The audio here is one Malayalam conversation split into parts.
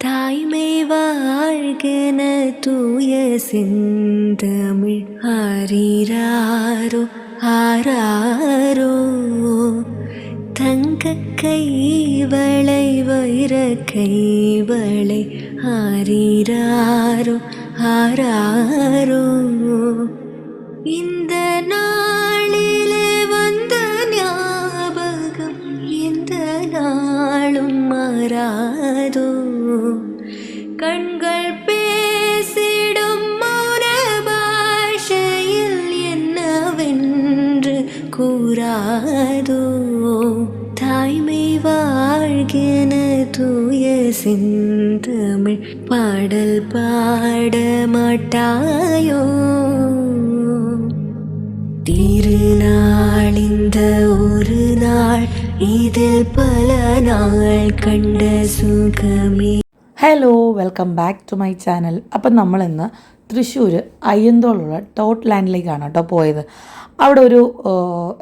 தாய்மை வாழ்கென தூய செந்தமிழ் ஆரீராரோ ஆராரோ தங்க கைவளை வைர கைவளை ஆரீராரோ ஆராரோ இந்த நாளிலே வந்த ஞாபகம் எந்த நாளும் மாறாதோ கண்கள் பேசிடும் மௌன பாஷையில் என்னவென்று கூறாதோ தாய்மை வாழ்கென தூய செந்தமிழ் பாடல் பாட மாட்டாயோ திருநாள் இந்த ஒரு நாள் இதில் பல நாள் கണ്ട സുഖമേ. Hello, welcome back to my channel. അപ്പം നമ്മളിന്ന് തൃശ്ശൂർ അയ്യന്തോളുള്ള ടോട്ട് ലാൻഡിലേക്കാണ് കേട്ടോ പോയത്. അവിടെ ഒരു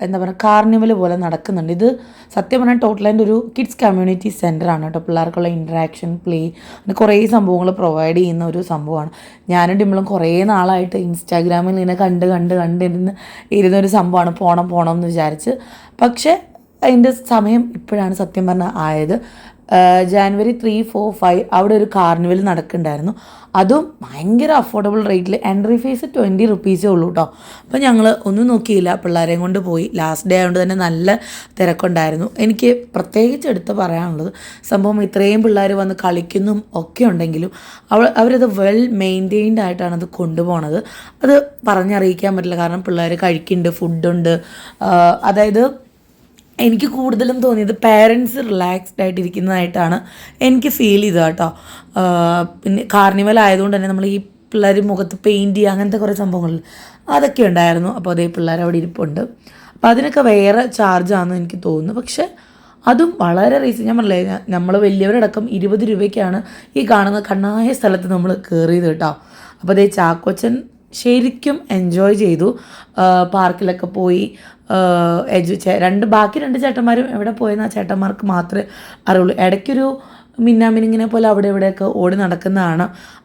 എന്താ പറയുക കാർണിവൽ പോലെ നടക്കുന്നുണ്ട്. ഇത് സത്യം പറഞ്ഞാൽ ടോട്ട് ലാൻഡ് ഒരു കിഡ്സ് കമ്മ്യൂണിറ്റി സെൻ്ററാണ് കേട്ടോ. പിള്ളേർക്കുള്ള ഇൻട്രാക്ഷൻ, പ്ലേ, അങ്ങനെ കുറേ സംഭവങ്ങൾ പ്രൊവൈഡ് ചെയ്യുന്ന ഒരു സംഭവമാണ്. ഞാനും ഡിമ്പിളും കുറേ നാളായിട്ട് ഇൻസ്റ്റാഗ്രാമിൽ ഇങ്ങനെ ഇരുന്നൊരു സംഭവമാണ്. പോകണം എന്ന് വിചാരിച്ച്. പക്ഷേ അതിൻ്റെ സമയം ഇപ്പോഴാണ് സത്യം പറഞ്ഞാൽ ആയത്. ജാനുവരി 3, 4, 5 അവിടെ ഒരു കാർണിവൽ നടക്കുന്നുണ്ടായിരുന്നു. അതും ഭയങ്കര അഫോർഡബിൾ റേറ്റിൽ. എൻട്രി ഫീസ് 20 റുപ്പീസേ ഉള്ളൂ കേട്ടോ. അപ്പോൾ ഞങ്ങൾ ഒന്നും നോക്കിയില്ല, പിള്ളേരെയും കൊണ്ട് പോയി. ലാസ്റ്റ് ഡേ ആയതുകൊണ്ട് തന്നെ നല്ല തിരക്കുണ്ടായിരുന്നു. എനിക്ക് പ്രത്യേകിച്ച് എടുത്ത് പറയാനുള്ളത് സംഭവം ഇത്രയും പിള്ളേർ വന്ന് കളിക്കുന്നും ഒക്കെ ഉണ്ടെങ്കിലും അവരത് വെൽ മെയിൻറ്റെയിൻഡ് ആയിട്ടാണ് അത് കൊണ്ടുപോകണത്. അത് പറഞ്ഞറിയിക്കാൻ പറ്റില്ല. കാരണം പിള്ളേർ കഴിക്കുന്നുണ്ട്, ഫുഡുണ്ട്. അതായത് എനിക്ക് കൂടുതലും തോന്നിയത് പേരൻസ് റിലാക്സ്ഡ് ആയിട്ടിരിക്കുന്നതായിട്ടാണ് എനിക്ക് ഫീൽ ചെയ്തത് കേട്ടോ. പിന്നെ കാർണിവൽ ആയതുകൊണ്ട് തന്നെ നമ്മൾ ഈ പിള്ളേർ മുഖത്ത് പെയിൻറ്റ് ചെയ്യുക അങ്ങനത്തെ കുറേ സംഭവങ്ങളിൽ അതൊക്കെ ഉണ്ടായിരുന്നു. അപ്പോൾ അതേ പിള്ളേർ അവിടെ ഇരിപ്പുണ്ട്. അപ്പോൾ അതിനൊക്കെ വേറെ ചാർജാണെന്ന് എനിക്ക് തോന്നുന്നു. പക്ഷേ അതും വളരെ റീസൺ. ഞാൻ പറഞ്ഞില്ലേ, നമ്മൾ വലിയവരടക്കം 20 രൂപയ്ക്കാണ് ഈ കാണുന്ന കണ്ണായ സ്ഥലത്ത് നമ്മൾ കയറിയത് കേട്ടോ. അപ്പോൾ അതേ ചാക്കോച്ചൻ ശരിക്കും എൻജോയ് ചെയ്തു. പാർക്കിലൊക്കെ പോയി ബാക്കി രണ്ട് ചേട്ടന്മാരും എവിടെ പോയെന്ന് ആ ചേട്ടന്മാർക്ക് മാത്രമേ അറിയുള്ളൂ. ഇടയ്ക്കൊരു മിന്നാമിനിങ്ങിനെ പോലെ അവിടെ ഇവിടെയൊക്കെ ഓടി നടക്കുന്നതാണ്.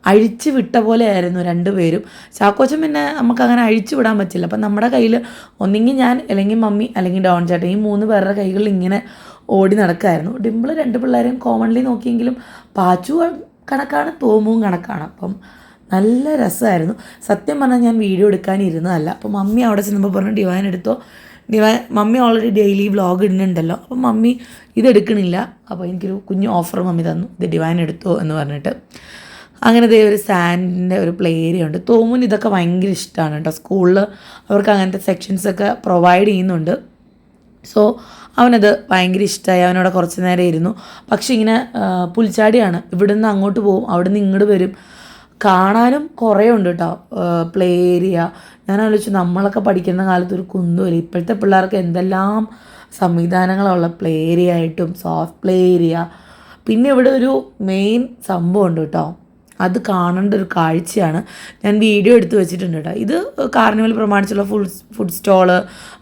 അഴിച്ചു വിട്ട പോലെ ആയിരുന്നു രണ്ടുപേരും. ചാക്കോച്ചൻ പിന്നെ നമുക്കങ്ങനെ അഴിച്ചു വിടാൻ പറ്റില്ല. അപ്പം നമ്മുടെ കയ്യിൽ ഒന്നെങ്കിൽ ഞാൻ, അല്ലെങ്കിൽ മമ്മി, അല്ലെങ്കിൽ ഡോൺ ചേട്ടൻ, ഈ 3 പേരുടെ കൈകളിൽ ഇങ്ങനെ ഓടി നടക്കുമായിരുന്നു. ഡിമ്പിൾ 2 പിള്ളേരെയും കോമൺലി നോക്കിയെങ്കിലും പാച്ചു കണക്കാണ്, തോമുവും കണക്കാണ്. അപ്പം നല്ല രസമായിരുന്നു. സത്യം പറഞ്ഞാൽ ഞാൻ വീഡിയോ എടുക്കാനിരുന്നതല്ല. അപ്പോൾ മമ്മി അവിടെ ചെന്നപ്പോൾ പറഞ്ഞു ഡിവൈൻ എടുത്തോ. മമ്മി ഓൾറെഡി ഡെയിലി വ്ളോഗ് ഇടുന്നുണ്ടല്ലോ, അപ്പം മമ്മി ഇതെടുക്കണില്ല. അപ്പോൾ എനിക്കൊരു കുഞ്ഞു ഓഫർ മമ്മി തന്നു, ഇത് ഡിവൈൻ എടുത്തോ എന്ന് പറഞ്ഞിട്ട്. അങ്ങനെ ഇതേ ഒരു സാൻഡിൻ്റെ ഒരു പ്ലേ ഏരിയ ഉണ്ട്. തോമുന് ഇതൊക്കെ ഭയങ്കര ഇഷ്ടമാണ് കേട്ടോ. സ്കൂളിൽ അവർക്ക് അങ്ങനത്തെ സെക്ഷൻസൊക്കെ പ്രൊവൈഡ് ചെയ്യുന്നുണ്ട്. സോ അവനത് ഭയങ്കര ഇഷ്ടമായി. അവനവിടെ കുറച്ച് നേരം ഇരുന്നു. പക്ഷേ ഇങ്ങനെ പുൽച്ചാടിയാണ്. ഇവിടെ നിന്ന് അങ്ങോട്ട് പോകും, അവിടെ നിന്ന് ഇങ്ങോട്ട് വരും. കാണാനും കുറേ ഉണ്ട് കേട്ടോ പ്ലേ ഏരിയ. ഞാൻ ആലോചിച്ചു, നമ്മളൊക്കെ പഠിക്കുന്ന കാലത്ത് ഒരു കുന്നുമില്ല. ഇപ്പോഴത്തെ പിള്ളേർക്ക് എന്തെല്ലാം സംവിധാനങ്ങളുള്ള പ്ലേ ഏരിയ ആയിട്ടും സോഫ്റ്റ് പ്ലേ ഏരിയ. പിന്നെ ഇവിടെ ഒരു മെയിൻ സംഭവം ഉണ്ട് കേട്ടോ, അത് കാണേണ്ട ഒരു കാഴ്ചയാണ്. ഞാൻ വീഡിയോ എടുത്ത് വെച്ചിട്ടുണ്ട് കേട്ടോ. ഇത് കാർണിവൽ പ്രമാണിച്ചുള്ള ഫുഡ് സ്റ്റോള്,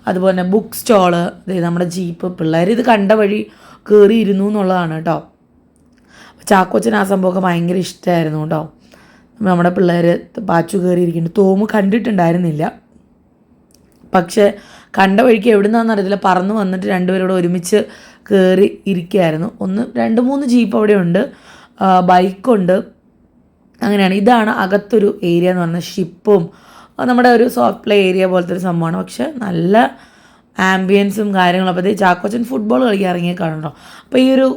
അതുപോലെ തന്നെ ബുക്ക് സ്റ്റോള്, നമ്മുടെ ജീപ്പ്. പിള്ളേർ ഇത് കണ്ട വഴി കയറിയിരുന്നു എന്നുള്ളതാണ് കേട്ടോ. ചാക്കോച്ചൻ ആ സംഭവമൊക്കെ ഭയങ്കര ഇഷ്ടമായിരുന്നു കേട്ടോ. നമ്മുടെ പിള്ളേർ പാച്ചു കയറിയിരിക്കുന്നുണ്ട്. തോമു കണ്ടിട്ടുണ്ടായിരുന്നില്ല. പക്ഷേ കണ്ട വഴിക്ക് എവിടെ നിന്നാണെന്ന് അറിയത്തില്ല, പറന്ന് വന്നിട്ട് രണ്ടുപേരോട് ഒരുമിച്ച് കയറി ഇരിക്കുകയായിരുന്നു. 2-3 ജീപ്പ് അവിടെ ഉണ്ട്, ബൈക്കുണ്ട്. അങ്ങനെയാണ്. ഇതാണ് അകത്തൊരു ഏരിയ എന്ന് പറഞ്ഞാൽ ഷിപ്പും നമ്മുടെ ഒരു സോഫ്റ്റ് പ്ലേ ഏരിയ പോലത്തെ ഒരു സംഭവമാണ്. പക്ഷെ നല്ല ആംബിയൻസും കാര്യങ്ങളും. അപ്പോൾ ചാക്കോച്ചൻ ഫുട്ബോൾ കളിക്കാൻ ഇറങ്ങിയേക്കാണല്ലോ. അപ്പോൾ ഈ ഒരു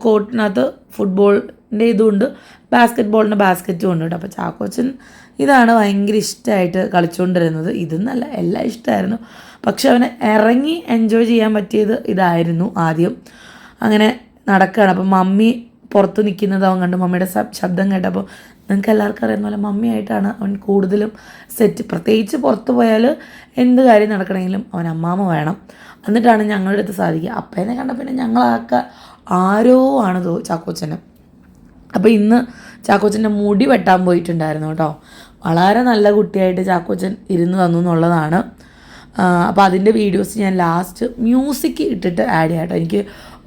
കോർട്ടിനകത്ത് ഫുട്ബോളിൻ്റെ ഇതുണ്ട്, ബാസ്ക്കറ്റ് ബോളിൻ്റെ ബാസ്ക്കറ്റും ഉണ്ട് കേട്ടോ. അപ്പോൾ ചാക്കോച്ചൻ ഇതാണ് ഭയങ്കര ഇഷ്ടമായിട്ട് കളിച്ചുകൊണ്ടിരുന്നത്. ഇതെന്നല്ല, എല്ലാം ഇഷ്ടമായിരുന്നു. പക്ഷെ അവന് ഇറങ്ങി എൻജോയ് ചെയ്യാൻ പറ്റിയത് ഇതായിരുന്നു ആദ്യം. അങ്ങനെ നടക്കുകയാണ്. അപ്പം മമ്മി പുറത്ത് നിൽക്കുന്നത് അവൻ കണ്ടു. മമ്മിയുടെ ശബ്ദം കേട്ടപ്പോൾ നിങ്ങൾക്ക് എല്ലാവർക്കും അറിയുന്ന പോലെ മമ്മിയായിട്ടാണ് അവൻ കൂടുതലും സെറ്റ്. പ്രത്യേകിച്ച് പുറത്ത് പോയാൽ എന്ത് കാര്യം നടക്കണമെങ്കിലും അവൻ അമ്മാമ്മ വേണം. എന്നിട്ടാണ് ഞങ്ങളുടെ അടുത്ത് സാധിക്കുക. അപ്പേനെ കണ്ട പിന്നെ ഞങ്ങളാക്കെ ആരോ ആണ് ചാക്കോച്ചന്. അപ്പോൾ ഇന്ന് ചാക്കോച്ചൻ്റെ മുടി വെട്ടാൻ പോയിട്ടുണ്ടായിരുന്നു കേട്ടോ. വളരെ നല്ല കുട്ടിയായിട്ട് ചാക്കോച്ചൻ ഇരുന്ന് തന്നു എന്നുള്ളതാണ്. അപ്പോൾ അതിൻ്റെ വീഡിയോസ് ഞാൻ ലാസ്റ്റ് മ്യൂസിക് ഇട്ടിട്ട് ആഡ് ചെയ്യാം കേട്ടോ. എനിക്ക്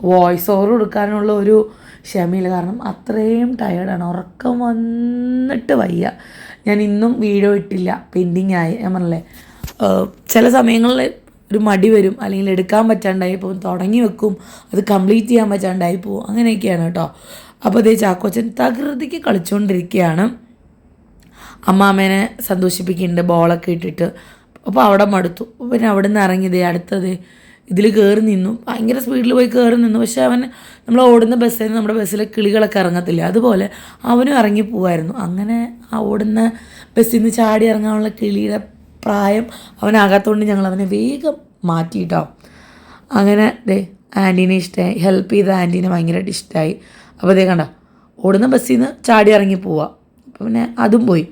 വോയിസ് ഓവർ കൊടുക്കാനുള്ള ഒരു ക്ഷമയില്ല, കാരണം അത്രയും ടയേർഡാണ്, ഉറക്കം വന്നിട്ട് വയ്യ. ഞാൻ ഇന്നും വീഡിയോ ഇട്ടില്ല, പെൻഡിങ് ആയി. ഞാൻ പറഞ്ഞില്ലേ ചില സമയങ്ങളിൽ ഒരു മടി വരും, അല്ലെങ്കിൽ എടുക്കാൻ പറ്റാണ്ടായി പോകും, തുടങ്ങി വെക്കും, അത് കംപ്ലീറ്റ് ചെയ്യാൻ പറ്റാണ്ടായി പോകും, അങ്ങനെയൊക്കെയാണ് കേട്ടോ. അപ്പോൾ അതേ ചാക്കോച്ചൻ തകൃതിക്ക് കളിച്ചുകൊണ്ടിരിക്കുകയാണ്, അമ്മാമ്മേനെ സന്തോഷിപ്പിക്കുന്നുണ്ട് ബോളൊക്കെ ഇട്ടിട്ട്. അപ്പോൾ അവിടെ മടുത്തു, പിന്നെ അവിടെ നിന്ന് ഇറങ്ങിയതേ അടുത്തത് ഇതിൽ കയറി നിന്നു, ഭയങ്കര സ്പീഡിൽ പോയി കയറി നിന്നു. പക്ഷെ അവൻ നമ്മൾ ഓടുന്ന ബസ്സിൽ നിന്ന് നമ്മുടെ ബസ്സിലെ കിളികളൊക്കെ ഇറങ്ങത്തില്ല, അതുപോലെ അവനും ഇറങ്ങി പോവായിരുന്നു. അങ്ങനെ ആ ഓടുന്ന ബസ്സിൽ നിന്ന് ചാടി ഇറങ്ങാനുള്ള കിളിയുടെ പ്രായം അവനാകാത്തതുകൊണ്ട് ഞങ്ങൾ അവനെ വേഗം മാറ്റിയിട്ടോ. അങ്ങനെ ആൻറ്റീനെ ഇഷ്ടമായി, ഹെൽപ്പ് ചെയ്ത ആൻറ്റീനെ ഭയങ്കരമായിട്ട് ഇഷ്ടമായി. അപ്പോൾ കണ്ട ഓടുന്ന ബസ്സിൽ നിന്ന് ചാടി ഇറങ്ങി പോവാം, അപ്പോൾ പിന്നെ അതും പോയി.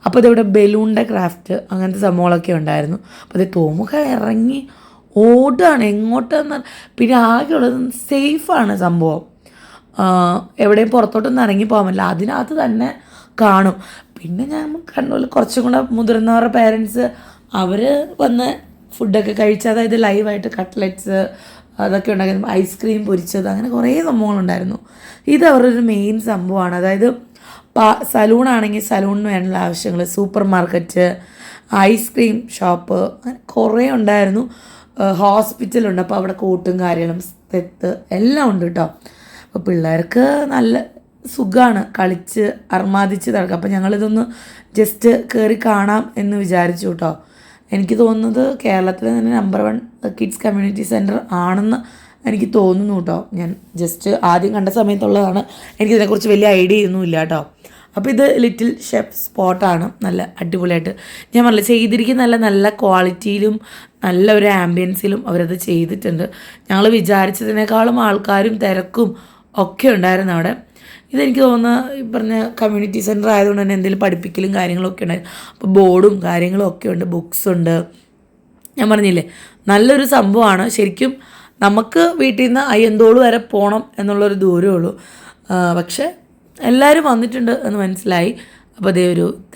അപ്പോൾ ഇതിവിടെ ബലൂണിൻ്റെ ക്രാഫ്റ്റ് അങ്ങനത്തെ സംഭവങ്ങളൊക്കെ ഉണ്ടായിരുന്നു. അപ്പോൾ തോമുക ഇറങ്ങി ഓടുകയാണ് എങ്ങോട്ടെന്ന്. പിന്നെ ആകെയുള്ളത് സേഫാണ് സംഭവം, എവിടെയും പുറത്തോട്ടൊന്നും ഇറങ്ങി പോകാൻ പറ്റില്ല, അതിനകത്ത് തന്നെ കാണും. പിന്നെ ഞാൻ കണ്ടുപോലെ കുറച്ചും കൂടെ മുതിർന്നവരുടെ പേരൻസ് അവർ വന്ന് ഫുഡൊക്കെ കഴിച്ച്, അതായത് ലൈവായിട്ട് കട്ട്ലറ്റ്സ് അതൊക്കെ ഉണ്ടാക്കി, ഐസ്ക്രീം പൊരിച്ചത്, അങ്ങനെ കുറേ സംഭവങ്ങളുണ്ടായിരുന്നു. ഇത് അവരുടെ ഒരു മെയിൻ സംഭവമാണ്. അതായത് സലൂണാണെങ്കിൽ സലൂണിന് വേണ്ട ആവശ്യങ്ങൾ, സൂപ്പർ മാർക്കറ്റ്, ഐസ്ക്രീം ഷോപ്പ്, അങ്ങനെ കുറേ ഉണ്ടായിരുന്നു. ഹോസ്പിറ്റലുണ്ട്, അപ്പോൾ അവിടെ കോട്ടും കാര്യങ്ങളും തെത്ത് എല്ലാം ഉണ്ട് കേട്ടോ. അപ്പോൾ പിള്ളേർക്ക് നല്ല സുഖമാണ് കളിച്ച് അർമാദിച്ച് നടക്കുക. അപ്പോൾ ഞങ്ങളിതൊന്ന് ജസ്റ്റ് കയറി കാണാം എന്ന് വിചാരിച്ചു കേട്ടോ. എനിക്ക് തോന്നുന്നത് കേരളത്തിലെ തന്നെ നമ്പർ 1 കിഡ്സ് കമ്മ്യൂണിറ്റി സെൻറ്റർ ആണെന്ന് എനിക്ക് തോന്നുന്നു കേട്ടോ. ഞാൻ ജസ്റ്റ് ആദ്യം കണ്ട സമയത്തുള്ളതാണ്, എനിക്കിതിനെക്കുറിച്ച് വലിയ ഐഡിയ ഒന്നും ഇല്ല കേട്ടോ. അപ്പോൾ ഇത് ലിറ്റിൽ ഷെഫ് സ്പോട്ടാണ്, നല്ല അടിപൊളിയായിട്ട് ഞാൻ പറഞ്ഞില്ല ചെയ്തിരിക്കുന്ന നല്ല ക്വാളിറ്റിയിലും നല്ല ഒരു ആംബിയൻസിലും അവരത് ചെയ്തിട്ടുണ്ട്. ഞങ്ങൾ വിചാരിച്ചതിനേക്കാളും ആൾക്കാരും തിരക്കും ഒക്കെ ഉണ്ടായിരുന്നു അവിടെ. ഇതെനിക്ക് തോന്നുന്ന ഈ പറഞ്ഞ കമ്മ്യൂണിറ്റി സെൻറ്റർ ആയതുകൊണ്ട് തന്നെ എന്തെങ്കിലും പഠിപ്പിക്കലും കാര്യങ്ങളൊക്കെ ഉണ്ടായിരുന്നു. അപ്പോൾ ബോർഡും കാര്യങ്ങളും ഒക്കെ ഉണ്ട്, ബുക്സ് ഉണ്ട്. ഞാൻ പറഞ്ഞില്ലേ നല്ലൊരു സംഭവമാണ് ശരിക്കും. നമുക്ക് വീട്ടിൽ നിന്ന് അയ്യന്തോട് വരെ പോകണം എന്നുള്ളൊരു ദൂരമേ ഉള്ളൂ, പക്ഷേ എല്ലാവരും വന്നിട്ടുണ്ട് എന്ന് മനസ്സിലായി. അപ്പോൾ അതേ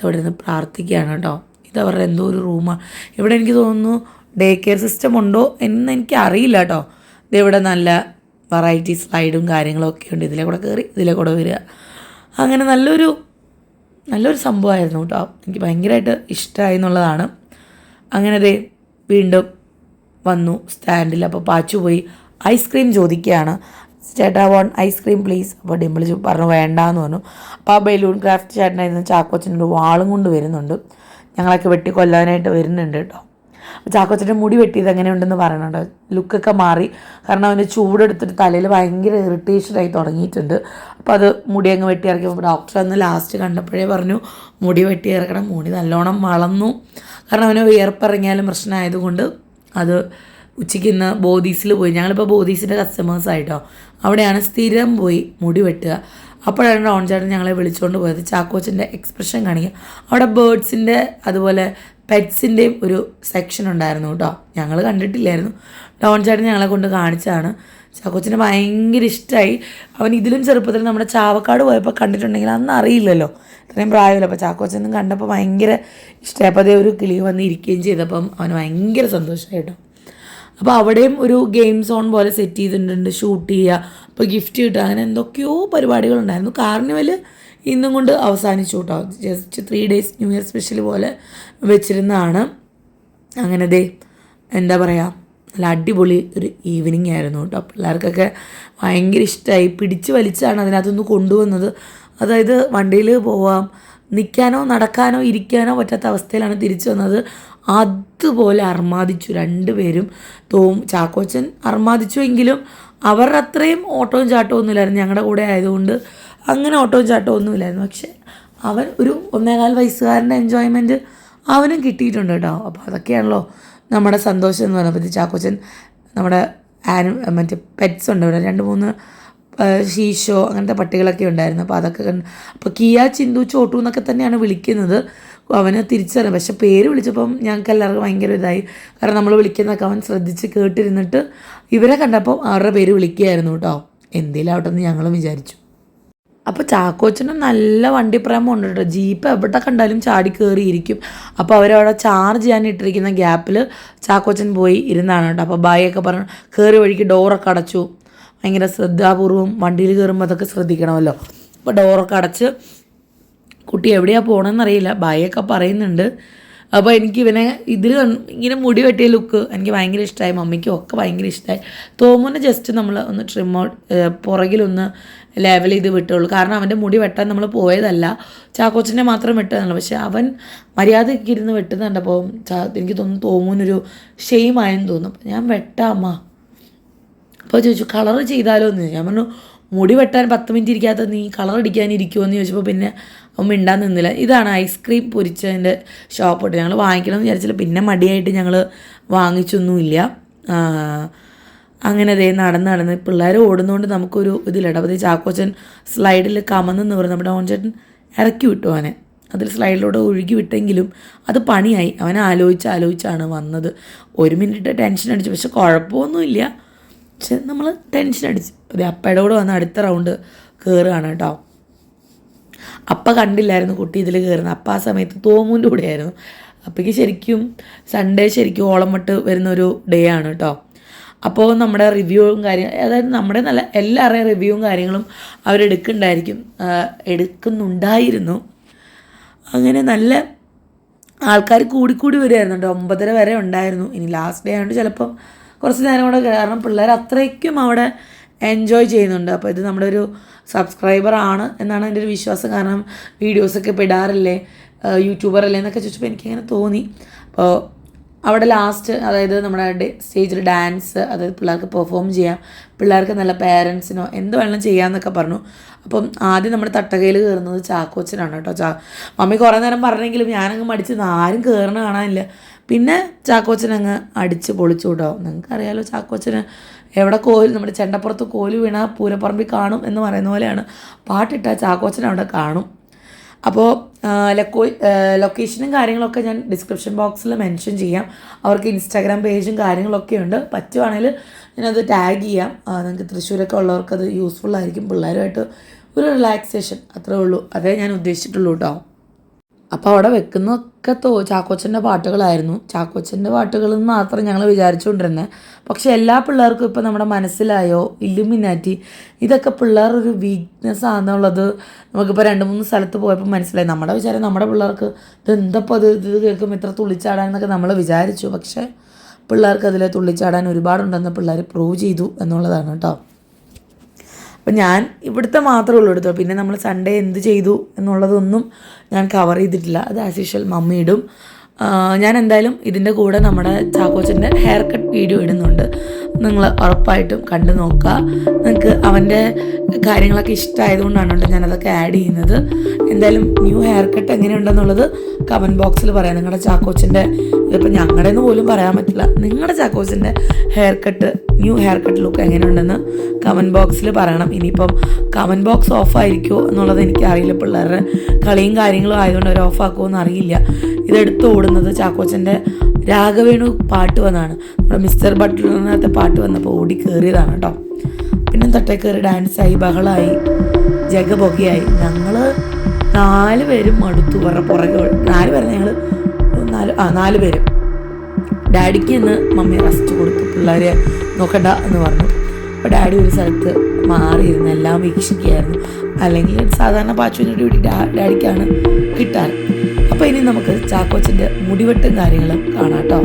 അവിടെ നിന്ന് പ്രാർത്ഥിക്കുകയാണ് കേട്ടോ. ഇതവരുടെ എന്തോ ഒരു റൂമാണ്. ഇവിടെ എനിക്ക് തോന്നുന്നു ഡേ കെയർ സിസ്റ്റം ഉണ്ടോ എന്ന് എനിക്ക് അറിയില്ല കേട്ടോ. ഇതിവിടെ നല്ല വെറൈറ്റി സ്ലൈഡും കാര്യങ്ങളൊക്കെ ഉണ്ട്, ഇതിലെ കൂടെ കയറി ഇതിലെ കൂടെ വരിക, അങ്ങനെ നല്ലൊരു സംഭവമായിരുന്നു കേട്ടോ. എനിക്ക് ഭയങ്കരമായിട്ട് ഇഷ്ടമായി എന്നുള്ളതാണ്. അങ്ങനെ വീണ്ടും വന്നു സ്റ്റാൻഡിൽ. അപ്പോൾ പാച്ചു പോയി ഐസ്ക്രീം ചോദിക്കുകയാണ്, ചേട്ടാ ഐസ്ക്രീം പ്ലീസ്. അപ്പോൾ ഡിമ്പിൾ പറഞ്ഞു വേണ്ടാന്ന് പറഞ്ഞു. അപ്പോൾ ആ ബലൂൺ ക്രാഫ്റ്റ് ചേട്ടനായിരുന്നു ചാക്കോച്ചൻ്റെ വാളും കൊണ്ട് വരുന്നുണ്ട്, ഞങ്ങളൊക്കെ വെട്ടി കൊല്ലാനായിട്ട് വരുന്നുണ്ട് കേട്ടോ. അപ്പോൾ ചാക്കോച്ചൻ്റെ മുടി വെട്ടിയത് എങ്ങനെയുണ്ടെന്ന് പറയണുണ്ട്, ലുക്കൊക്കെ മാറി, കാരണം അവന് ചൂടെടുത്തിട്ട് തലയിൽ ഭയങ്കര ഇറിറ്റേഷനായി തുടങ്ങിയിട്ടുണ്ട്. അപ്പോൾ അത് മുടി അങ്ങ് വെട്ടി ഇറക്കിയപ്പോൾ ഡോക്ടർ അന്ന് ലാസ്റ്റ് കണ്ടപ്പോഴേ പറഞ്ഞു മുടി വെട്ടി ഇറക്കണം, മുടി നല്ലോണം വളർന്നു, കാരണം അവന് വിയർപ്പിറങ്ങിയാലും പ്രശ്നമായതുകൊണ്ട് അത് ഉച്ചയ്ക്ക് ഇന്ന് ബോധീസിൽ പോയി. ഞങ്ങളിപ്പോൾ ബോധീസിൻ്റെ കസ്റ്റമേഴ്സായിട്ടോ, അവിടെയാണ് സ്ഥിരം പോയി മുടി വെട്ടുക. അപ്പോഴാണ് ഡോൺ ചേട്ടൻ ഞങ്ങളെ വിളിച്ചുകൊണ്ട് പോയത്. ചാക്കോച്ചൻ്റെ എക്സ്പ്രഷൻ കാണിക്കുക. അവിടെ ബേർഡ്സിൻ്റെ അതുപോലെ പെറ്റ്സിൻ്റെയും ഒരു സെക്ഷൻ ഉണ്ടായിരുന്നു കേട്ടോ, ഞങ്ങൾ കണ്ടിട്ടില്ലായിരുന്നു. ഡോൺ ചേട്ടൻ ഞങ്ങളെ കൊണ്ട് കാണിച്ചതാണ്. ചാക്കോച്ചന് ഭയങ്കര ഇഷ്ടമായി. അവൻ ഇതിലും ചെറുപ്പത്തിൽ നമ്മുടെ ചാവക്കാട് പോയപ്പോൾ കണ്ടിട്ടുണ്ടെങ്കിൽ അന്ന് അറിയില്ലല്ലോ, ഇത്രയും പ്രായമില്ല. അപ്പോൾ ചാക്കോച്ചനും കണ്ടപ്പോൾ ഭയങ്കര ഇഷ്ടമായി. അപ്പോൾ അതേ ഒരു കിളി വന്ന് ഇരിക്കുകയും ചെയ്തപ്പം അവന് ഭയങ്കര സന്തോഷമായിട്ടോ. അപ്പോൾ അവിടെയും ഒരു ഗെയിം സോൺ പോലെ സെറ്റ് ചെയ്തിട്ടുണ്ട്, ഷൂട്ട് ചെയ്യുക, അപ്പോൾ ഗിഫ്റ്റ് കിട്ടുക, അങ്ങനെ എന്തൊക്കെയോ പരിപാടികളുണ്ടായിരുന്നു. കാർണിവൽ ഇന്നും കൊണ്ട് അവസാനിച്ചു കേട്ടോ. Just 3 days new year special പോലെ വെച്ചിരുന്നതാണ്. അങ്ങനെ എന്താ പറയുക, നല്ല അടിപൊളി ഒരു ഈവനിങ് ആയിരുന്നു കേട്ടോ. പിള്ളേർക്കൊക്കെ ഭയങ്കര ഇഷ്ടമായി, പിടിച്ച് വലിച്ചാണ് അതിനകത്തുനിന്ന് കൊണ്ടുവന്നത്. അതായത് വണ്ടിയിൽ പോവാം, നിൽക്കാനോ നടക്കാനോ ഇരിക്കാനോ പറ്റാത്ത അവസ്ഥയിലാണ് തിരിച്ചു വന്നത്. അതുപോലെ അർമാദിച്ചു രണ്ടുപേരും. ചാക്കോച്ചൻ അർമാദിച്ചു എങ്കിലും അവരുടെ അത്രയും ഓട്ടവും ചാട്ടവും ഒന്നുമില്ലായിരുന്നു, ഞങ്ങളുടെ കൂടെ ആയതുകൊണ്ട് അങ്ങനെ ഓട്ടവും ചാട്ടവും ഒന്നുമില്ലായിരുന്നു. പക്ഷെ അവൻ ഒരു 1.25 വയസ്സുകാരൻ്റെ എൻജോയ്മെൻറ്റ് അവനും കിട്ടിയിട്ടുണ്ട് കേട്ടോ. അപ്പോൾ അതൊക്കെയാണല്ലോ നമ്മുടെ സന്തോഷം എന്ന് പറഞ്ഞപ്പോൾ ചാക്കോച്ചൻ നമ്മുടെ മറ്റേ പെറ്റ്സ് ഉണ്ട് ഇവിടെ, 2-3 ഷീഷോ അങ്ങനത്തെ പട്ടികളൊക്കെ ഉണ്ടായിരുന്നു. അപ്പോൾ അതൊക്കെ അപ്പോൾ കിയ, ചിന്തു, ചോട്ടു എന്നൊക്കെ തന്നെയാണ് വിളിക്കുന്നത്. അവന് തിരിച്ചറിയാം, പക്ഷെ പേര് വിളിച്ചപ്പം ഞങ്ങൾക്ക് എല്ലാവർക്കും ഭയങ്കര ഇതായി, കാരണം നമ്മൾ വിളിക്കുന്നതൊക്കെ അവൻ ശ്രദ്ധിച്ച് കേട്ടിരുന്നിട്ട് ഇവരെ കണ്ടപ്പോൾ അവരുടെ പേര് വിളിക്കുകയായിരുന്നു കേട്ടോ. എന്തേലും ആവട്ടെ എന്ന് ഞങ്ങളും വിചാരിച്ചു. അപ്പോൾ ചാക്കോച്ചനും നല്ല വണ്ടിപ്രേമം ഉണ്ട് കേട്ടോ. ജീപ്പ് എവിടെ കണ്ടാലും ചാടി കയറിയിരിക്കും. അപ്പോൾ അവരവിടെ ചാർജ് ചെയ്യാൻ ഇട്ടിരിക്കുന്ന ഗ്യാപ്പിൽ ചാക്കോച്ചൻ പോയി ഇരുന്നാണ് കേട്ടോ. അപ്പോൾ ബായൊക്കെ പറഞ്ഞു കയറി വഴിക്ക് ഡോറൊക്കെ അടച്ചു. ഭയങ്കര ശ്രദ്ധാപൂർവം വണ്ടിയിൽ കയറുമ്പോൾ അതൊക്കെ ശ്രദ്ധിക്കണമല്ലോ. അപ്പോൾ ഡോറൊക്കെ അടച്ച് കുട്ടി എവിടെയാണ് പോകണമെന്നറിയില്ല, ഭയൊക്കെ പറയുന്നുണ്ട്. അപ്പോൾ എനിക്ക് ഇവനെ ഇതിൽ ഇങ്ങനെ മുടി വെട്ടിയ ലുക്ക് എനിക്ക് ഭയങ്കര ഇഷ്ടമായി, മമ്മിക്കും ഒക്കെ ഭയങ്കര ഇഷ്ടമായി. തോമുനെ ജസ്റ്റ് നമ്മൾ ഒന്ന് ട്രിം പുറകിലൊന്ന് ലെവൽ ചെയ്ത് വിട്ടുള്ളൂ. കാരണം അവൻ്റെ മുടി വെട്ടാൻ നമ്മൾ പോയതല്ല, ചാക്കോച്ചനെ മാത്രം വെട്ടുകയെന്നുള്ളൂ. പക്ഷെ അവൻ മര്യാദയ്ക്ക് ഇരുന്ന് വെട്ടുന്ന കണ്ടപ്പോൾ എനിക്ക് തോന്നുന്നു തോമുനൊരു ഷെയിമായെന്ന് തോന്നും. ഞാൻ വെട്ടാമ്മ. അപ്പോൾ ചോദിച്ചു കളർ ചെയ്താലോ എന്ന്. ഞാൻ പറഞ്ഞു മുടി വെട്ടാൻ 10 മിനിറ്റ് ഇരിക്കാത്ത നീ കളർ അടിക്കാനിരിക്കുമോ എന്ന് ചോദിച്ചപ്പോൾ പിന്നെ അവൻ മിണ്ടാൻ നിന്നില്ല. ഇതാണ് ഐസ്ക്രീം പൊരിച്ചതിൻ്റെ ഷോപ്പ് ഇട്ട് ഞങ്ങൾ വാങ്ങിക്കണമെന്ന് വിചാരിച്ചില്ല, പിന്നെ മടിയായിട്ട് ഞങ്ങൾ വാങ്ങിച്ചൊന്നുമില്ല. അങ്ങനെ അതേ നടന്ന് പിള്ളേർ ഓടുന്നതുകൊണ്ട് നമുക്കൊരു ഇതിലിട. അപ്പോൾ ചാക്കോച്ചൻ സ്ലൈഡിൽ കമന്ന് നിവർന്ന് നമ്മുടെ ഓൺചേട്ടൻ ഇറക്കി വിട്ടു അവനെ. അതിൽ സ്ലൈഡിലൂടെ ഒഴുകി വിട്ടെങ്കിലും അത് പണിയായി. അവൻ ആലോചിച്ചാണ് വന്നത്. 1 മിനിറ്റ് ടെൻഷൻ അടിച്ചു, പക്ഷെ കുഴപ്പമൊന്നുമില്ല. പക്ഷെ നമ്മൾ ടെൻഷൻ അടിച്ചു. അതെ അപ്പയുടെ കൂടെ വന്ന് അടുത്ത റൗണ്ട് കയറുകയാണ് കേട്ടോ. അപ്പ കണ്ടില്ലായിരുന്നു കുട്ടി ഇതിൽ കയറുന്നത്. അപ്പ ആ സമയത്ത് തോമുൻ്റെ കൂടെയായിരുന്നു. അപ്പയ്ക്ക് ശരിക്കും സൺഡേ ശരിക്കും ഓളമട്ട് വരുന്നൊരു ഡേ ആണ് കേട്ടോ. അപ്പോൾ നമ്മുടെ റിവ്യൂവും അതായത് നമ്മുടെ നല്ല എല്ലാവരുടെയും റിവ്യൂവും കാര്യങ്ങളും എടുക്കുന്നുണ്ടായിരുന്നു. അങ്ങനെ നല്ല ആൾക്കാർ കൂടിക്കൂടി വരുമായിരുന്നു കേട്ടോ. 9:30 വരെ ഉണ്ടായിരുന്നു. ഇനി ലാസ്റ്റ് ഡേ ആയതുകൊണ്ട് ചിലപ്പം കുറച്ച് നേരം കൂടെ, കാരണം പിള്ളേർ അത്രയ്ക്കും അവിടെ എൻജോയ് ചെയ്യുന്നുണ്ട്. അപ്പോൾ ഇത് നമ്മുടെ ഒരു സബ്സ്ക്രൈബർ ആണ് എന്നാണ് എൻ്റെ ഒരു വിശ്വാസം. കാരണം വീഡിയോസൊക്കെ ഇപ്പോൾ ഇടാറില്ലേ, യൂട്യൂബർ അല്ലേ എന്നൊക്കെ ചോദിച്ചപ്പോൾ എനിക്കങ്ങനെ തോന്നി. അപ്പോൾ അവിടെ ലാസ്റ്റ് അതായത് നമ്മുടെ സ്റ്റേജിൽ ഡാൻസ്, അതായത് പിള്ളേർക്ക് പെർഫോം ചെയ്യാം, പിള്ളേർക്ക് നല്ല പേരൻസിനോ എന്ത് വേണം ചെയ്യാമെന്നൊക്കെ പറഞ്ഞു. അപ്പം ആദ്യം നമ്മുടെ തട്ടകയിൽ കയറുന്നത് ചാക്കോച്ചനാണ് കേട്ടോ. മമ്മി കുറേ നേരം പറഞ്ഞെങ്കിലും ഞാനങ്ങ് മടിച്ച് ആരും കയറണ കാണാനില്ല. പിന്നെ ചാക്കോച്ചനങ്ങ് അടിച്ച് പൊളിച്ചു കേട്ടോ. നിങ്ങൾക്കറിയാലോ ചാക്കോച്ചന് എവിടെ നമ്മുടെ ചെണ്ടപ്പുറത്ത് കോല് വീണ പൂരപ്പറമ്പിൽ കാണും എന്ന് പറയുന്ന പോലെയാണ്. പാട്ടിട്ടാൽ ചാക്കോച്ചൻ അവിടെ കാണും. അപ്പോൾ ലൊക്കേഷനും കാര്യങ്ങളൊക്കെ ഞാൻ ഡിസ്ക്രിപ്ഷൻ ബോക്സിൽ മെൻഷൻ ചെയ്യാം. അവർക്ക് ഇൻസ്റ്റാഗ്രാം പേജും കാര്യങ്ങളൊക്കെ ഉണ്ട്. പറ്റുവാണെങ്കിൽ ഞാനത് ടാഗ് ചെയ്യാം. നിങ്ങൾക്ക് തൃശ്ശൂരൊക്കെ ഉള്ളവർക്കത് യൂസ്ഫുൾ ആയിരിക്കും. പിള്ളേരുമായിട്ട് ഒരു റിലാക്സേഷൻ അത്രേ ഉള്ളൂ, അതേ ഞാൻ ഉദ്ദേശിച്ചിട്ടുള്ളൂ കേട്ടോ. അപ്പോൾ അവിടെ വെക്കുന്നതൊക്കെ ചാക്കോച്ചൻ്റെ പാട്ടുകളായിരുന്നു. ചാക്കോച്ചൻ്റെ പാട്ടുകളിൽ നിന്ന് മാത്രം ഞങ്ങൾ വിചാരിച്ചുകൊണ്ടിരുന്നത്. പക്ഷെ എല്ലാ പിള്ളേർക്കും ഇപ്പോൾ നമ്മുടെ മനസ്സിലായോ ഇല്ലുമിനാറ്റി ഇതൊക്കെ പിള്ളേരൊരു വീക്ക്നെസ് ആണെന്നുള്ളത് നമുക്കിപ്പോൾ 2-3 സ്ഥലത്ത് പോയപ്പോൾ മനസ്സിലായി. നമ്മുടെ വിചാരം നമ്മുടെ പിള്ളേർക്ക് ഇതെന്തപ്പോൾ ഇത് കേൾക്കുമ്പോൾ ഇത്ര തുള്ളിച്ചാടാൻ എന്നൊക്കെ നമ്മൾ വിചാരിച്ചു. പക്ഷേ പിള്ളേർക്ക് അതിൽ തുള്ളിച്ചാടാൻ ഒരുപാടുണ്ടെന്ന് പിള്ളേർ പ്രൂവ് ചെയ്തു എന്നുള്ളതാണ് കേട്ടോ. അപ്പം ഞാൻ ഇവിടുത്തെ മാത്രമേ ഉള്ളൂ എടുത്തോ. പിന്നെ നമ്മൾ സൺഡേ എന്ത് ചെയ്തു എന്നുള്ളതൊന്നും ഞാൻ കവർ ചെയ്തിട്ടില്ല. അത് ആസ് യൂഷ്വൽ മമ്മി ഇടും. ഞാൻ എന്തായാലും ഇതിൻ്റെ കൂടെ നമ്മുടെ ചാക്കോച്ചൻ്റെ ഹെയർ കട്ട് വീഡിയോ ഇടുന്നുണ്ട്. നിങ്ങൾ ഉറപ്പായിട്ടും കണ്ടു നോക്കുക. നിങ്ങൾക്ക് അവൻ്റെ കാര്യങ്ങളൊക്കെ ഇഷ്ടമായതുകൊണ്ടാണ് കേട്ടോ ഞാനതൊക്കെ ആഡ് ചെയ്യുന്നത്. എന്തായാലും ന്യൂ ഹെയർ കട്ട് എങ്ങനെയുണ്ടെന്നുള്ളത് കമൻറ്റ് ബോക്സിൽ പറയാം. നിങ്ങളുടെ ചാക്കോച്ചൻ്റെ ഇതിപ്പോൾ ഞങ്ങളുടെ എന്ന് പോലും പറയാൻ പറ്റില്ല, നിങ്ങളുടെ ചാക്കോച്ചൻ്റെ ന്യൂ ഹെയർ കട്ട് ലുക്ക് എങ്ങനെയുണ്ടെന്ന് കമൻറ്റ് ബോക്സിൽ പറയണം. ഇനിയിപ്പം കമൻറ്റ് ബോക്സ് ഓഫായിരിക്കുമോ എന്നുള്ളത് എനിക്കറിയില്ല. പിള്ളേരുടെ കളിയും കാര്യങ്ങളും ആയതുകൊണ്ട് അവർ ഓഫാക്കുമോ എന്നറിയില്ല. ഇതെടുത്ത് ഓടുന്നത് ചാക്കോച്ചൻ്റെ രാഘവേണു പാട്ട് വന്നാണ്. നമ്മുടെ മിസ്റ്റർ ബട്ട്ലറിനകത്തെ പാട്ട് വന്നപ്പോൾ ഓടി കയറിയതാണ് കേട്ടോ. പിന്നെ തട്ടേ കയറി ഡാൻസായി, ബഹളമായി, ജഗപൊകയായി. ഞങ്ങൾ 4 പേരും മടുത്തു. പുറകെ 4 പേരെ ഞങ്ങൾ 4 പേരും. ഡാഡിക്ക് ഇന്ന് മമ്മി റെസ്റ്റ് കൊടുത്തു, പിള്ളേരെ നോക്കണ്ട എന്ന് പറഞ്ഞു. അപ്പോൾ ഡാഡി ഒരു സ്ഥലത്ത് മാറിയിരുന്നു, എല്ലാം വീക്ഷിക്കുകയായിരുന്നു. അല്ലെങ്കിൽ സാധാരണ പാച്ചുവിൻ്റെ ഡ്യൂട്ടി ഡാഡിക്കാണ് കിട്ടാറ്. അപ്പോൾ ഇനി നമുക്ക് ചാക്കോച്ചൻ്റെ മുടിവെട്ടും കാര്യങ്ങളും കാണാം കേട്ടോ.